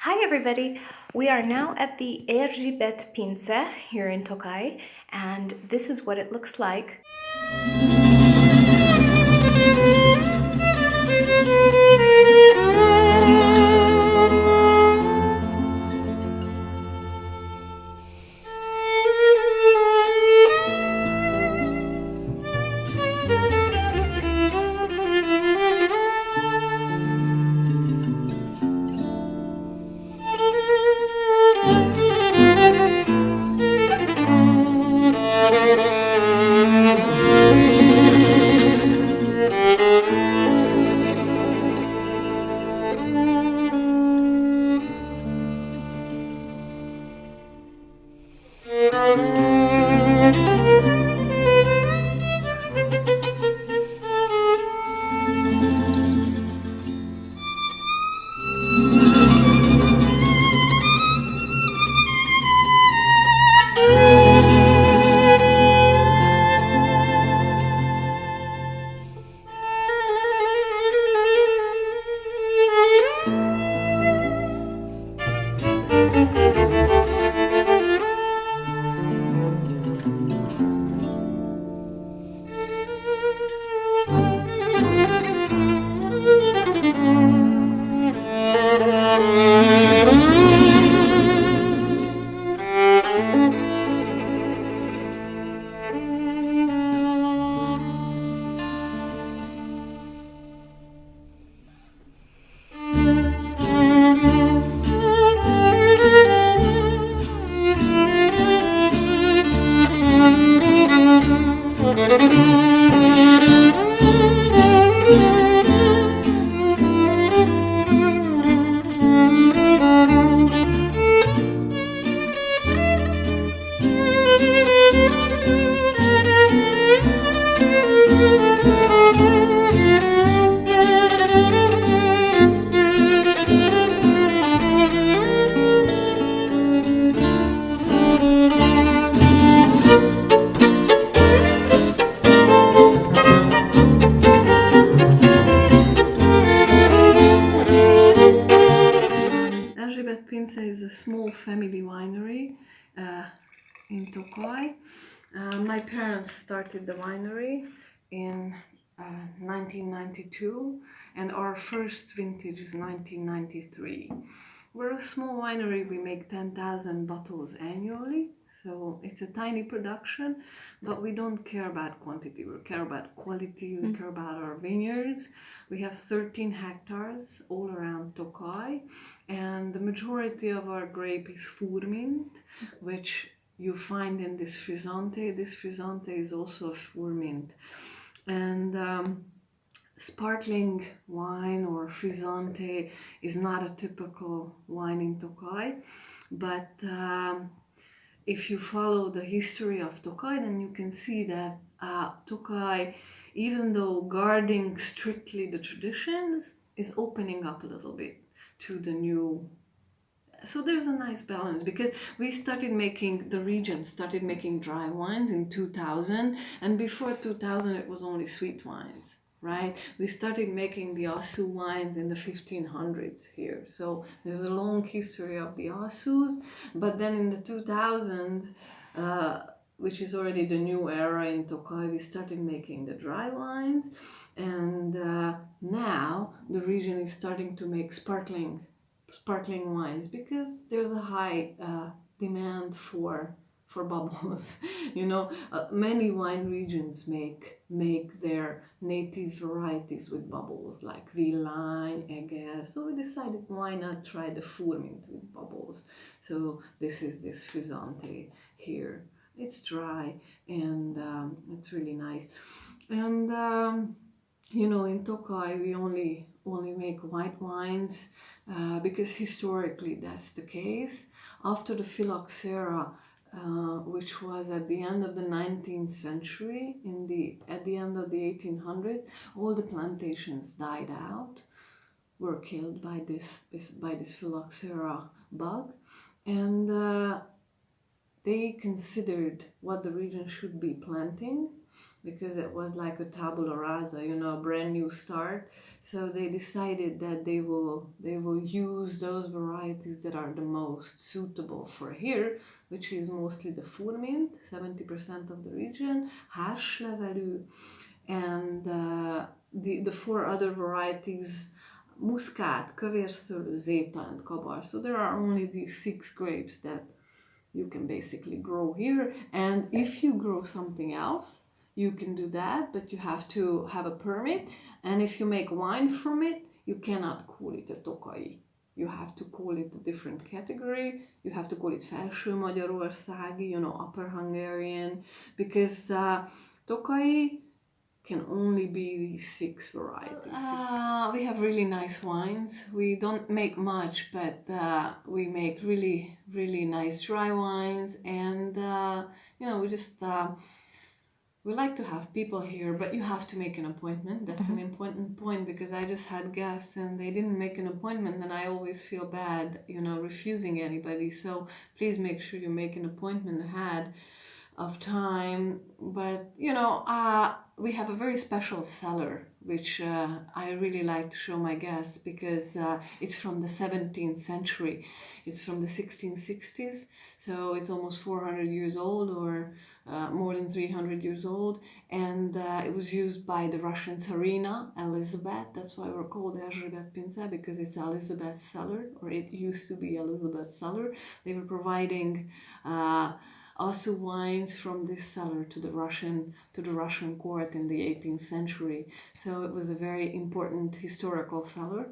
Hi everybody! We are now at the Erzsébet Pince here in Tokaj, and this is what it looks like. Erzsébet Pince is a small family winery in Tokaj. My parents started the winery in 1992, and our first vintage is 1993. We're a small winery, we make 10,000 bottles annually, so it's a tiny production, but we don't care about quantity, we care about quality, we care about our vineyards. We have 13 hectares all around Tokaj, and the majority of our grape is Furmint, which you find in this frizzante. This frizzante is also a Furmint. And sparkling wine or frizzante is not a typical wine in Tokaj, but if you follow the history of Tokaj, then you can see that Tokaj, even though guarding strictly the traditions, is opening up a little bit to the new. So there's a nice balance, because the region started making dry wines in 2000, and before 2000 it was only sweet wines, right? We started making the aszu wines in the 1500s here, so there's a long history of the aszus. But then in the 2000s, which is already the new era in Tokaj, we started making the dry wines, and now the region is starting to make sparkling wines, because there's a high demand for bubbles. Many wine regions make their native varieties with bubbles, like Villain, Eger. So we decided, why not try the Furmint with bubbles? So this is this frizzante here. It's dry, and it's really nice. And in Tokaj we only make white wines, because historically that's the case. After the phylloxera, which was at the end of the 19th century, at the end of the 1800s, all the plantations died out, were killed by this phylloxera bug, and they considered what the region should be planting, because it was like a tabula rasa, a brand new start. So they decided that they will use those varieties that are the most suitable for here, which is mostly the Furmint, 70% of the region, Hárslevelű, and the four other varieties, Muscat, Kövérszőlő, Zeta, and Kabar. So there are only these 6 grapes that you can basically grow here. And if you grow something else, you can do that, but you have to have a permit. And if you make wine from it, you cannot call it a Tokaj. You have to call it a different category. You have to call it Felső Magyarországi, Upper Hungarian, because Tokaj can only be these 6 varieties. We have really nice wines. We don't make much, but we make really, really nice dry wines. And, we just, we like to have people here, but you have to make an appointment. That's an important point, because I just had guests and they didn't make an appointment, and I always feel bad, refusing anybody. So please make sure you make an appointment ahead of time. But we have a very special cellar, which I really like to show my guests, because it's from the 17th century. It's from the 1660s, so it's almost 400 years old, or more than 300 years old, and it was used by the Russian Tsarina Elizabeth. That's why we're called Erzsébet Pince, because it's Elizabeth's cellar, or it used to be Elizabeth's cellar. They were providing aszu wines from this cellar to the Russian court in the 18th century. So it was a very important historical cellar,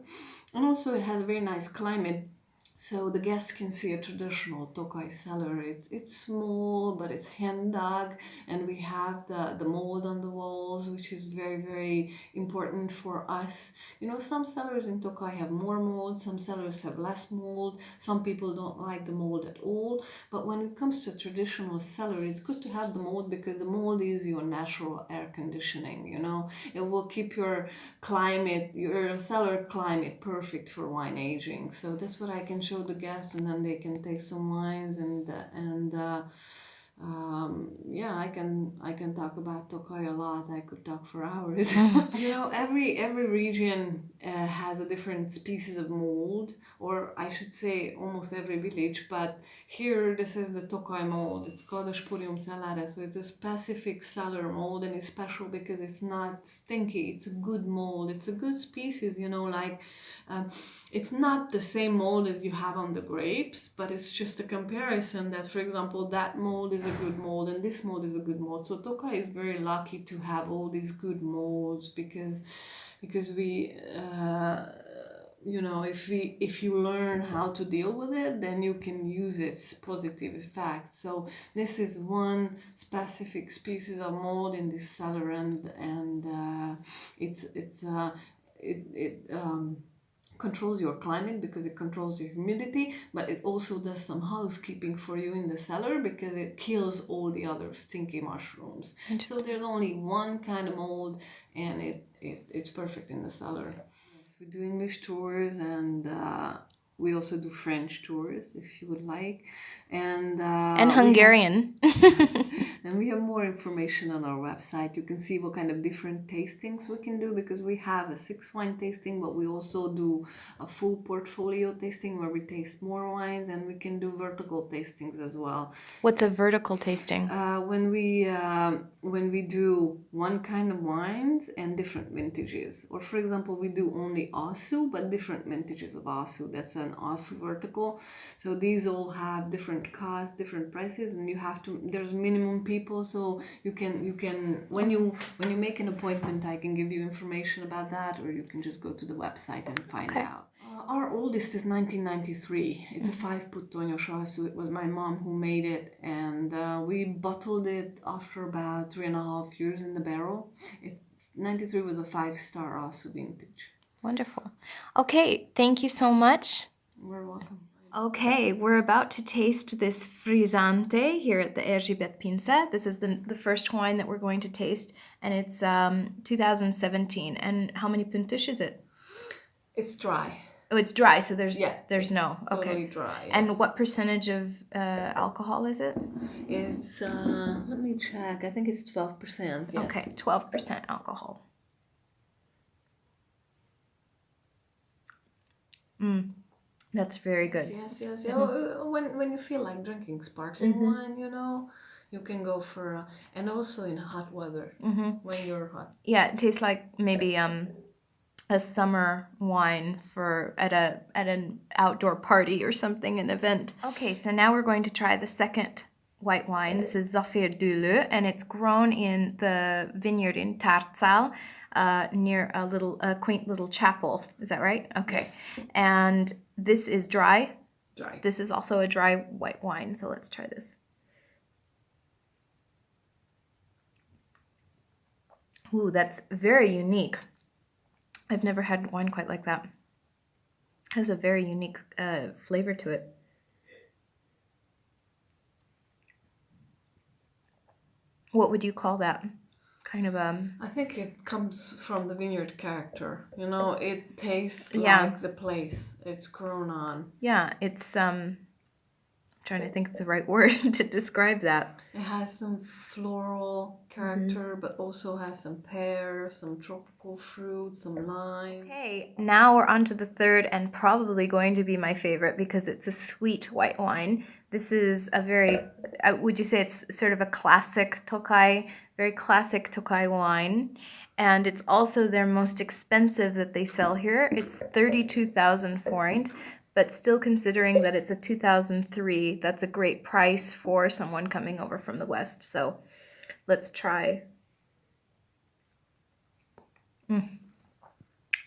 and also it had a very nice climate. So the guests can see a traditional Tokaj cellar. It's small, but it's hand dug, and we have the mold on the walls, which is very, very important for us. Some cellars in Tokaj have more mold, some cellars have less mold. Some people don't like the mold at all. But when it comes to a traditional cellar, it's good to have the mold, because the mold is your natural air conditioning. It will keep your cellar climate perfect for wine aging. So that's what I can show the guests, and then they can taste some wines, and I can talk about Tokaj a lot. I could talk for hours. Every region has a different species of mold, or I should say almost every village. But here, this is the Tokaj mold. It's called a Sporium celare, so it's a specific cellar mold, and it's special because it's not stinky. It's a good mold. It's a good species. It's not the same mold as you have on the grapes, but it's just a comparison that, for example, that mold is a good mold and this mold is a good mold. So Tokaj is very lucky to have all these good molds, because we if you learn how to deal with it, then you can use its positive effects. So this is one specific species of mold in this cellar, and it controls your climate, because it controls your humidity, but it also does some housekeeping for you in the cellar, because it kills all the other stinky mushrooms. So there's only one kind of mold, and it's perfect in the cellar. Yes, we do English tours, and we also do French tours, if you would like, and Hungarian. And we have more information on our website. You can see what kind of different tastings we can do, because we have a 6 wine tasting, but we also do a full portfolio tasting where we taste more wines, and we can do vertical tastings as well. What's a vertical tasting? When we do one kind of wines and different vintages, or for example, we do only aszu, but different vintages of aszu. That's an aszu vertical. So these all have different costs, different prices, and there's minimum people, so you can when you make an appointment, I can give you information about that, or you can just go to the website and find out. Our oldest is 1993. It's a 5-puttonyos aszu. It was my mom who made it, and we bottled it after about 3.5 years in the barrel. 93 was a 5-star aszu vintage. Wonderful. Okay, thank you so much. You're welcome. Okay, we're about to taste this frizzante here at the Erzsébet Pince. This is the first wine that we're going to taste, and it's 2017. And how many puntos is it? It's dry. Oh, it's dry, so there's it's no. Okay. totally dry. And yes. what percentage of alcohol is it? It's let me check. I think it's 12%. Yes. Okay, 12% alcohol. That's very good. Yes. When you feel like drinking sparkling wine, you can go for and also in hot weather when you're hot. Yeah, it tastes like maybe a summer wine for at an outdoor party or something, an event. Okay, so now we're going to try the second white wine. This is Zafir Dülü, and it's grown in the vineyard in Tarzal, near a quaint little chapel. Is that right? Okay. Yes. And this is dry. Dry. This is also a dry white wine, so let's try this. Ooh, that's very unique. I've never had wine quite like that. It has a very unique flavor to it. What would you call that? Kind of I think it comes from the vineyard character. It tastes Yeah. like the place it's grown on. Yeah, it's trying to think of the right word to describe that. It has some floral character, but also has some pear, some tropical fruit, some lime. Okay, now we're on to the third and probably going to be my favorite because it's a sweet white wine. This is a very, would you say it's sort of a classic Tokaj, very classic Tokaj wine. And it's also their most expensive that they sell here. It's 32,000 forint. But still, considering that it's a 2003, that's a great price for someone coming over from the West. So let's try.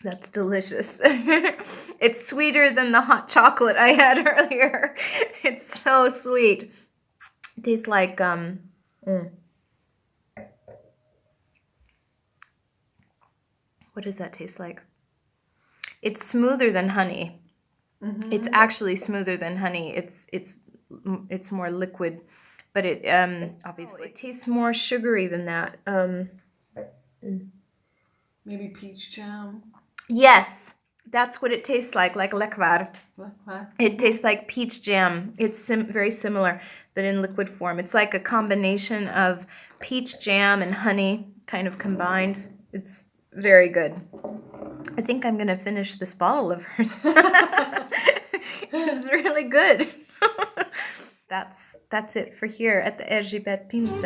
That's delicious. It's sweeter than the hot chocolate I had earlier. It's so sweet. It tastes like what does that taste like? It's smoother than honey. It's actually smoother than honey. It's more liquid, but it obviously it tastes more sugary than that. Maybe peach jam. Yes, that's what it tastes like lekvar. What? It tastes like peach jam. It's very similar, but in liquid form. It's like a combination of peach jam and honey kind of combined. It's very good. I think I'm going to finish this bottle of hers. It's really good. That's it for here at the Erzsébet Pince.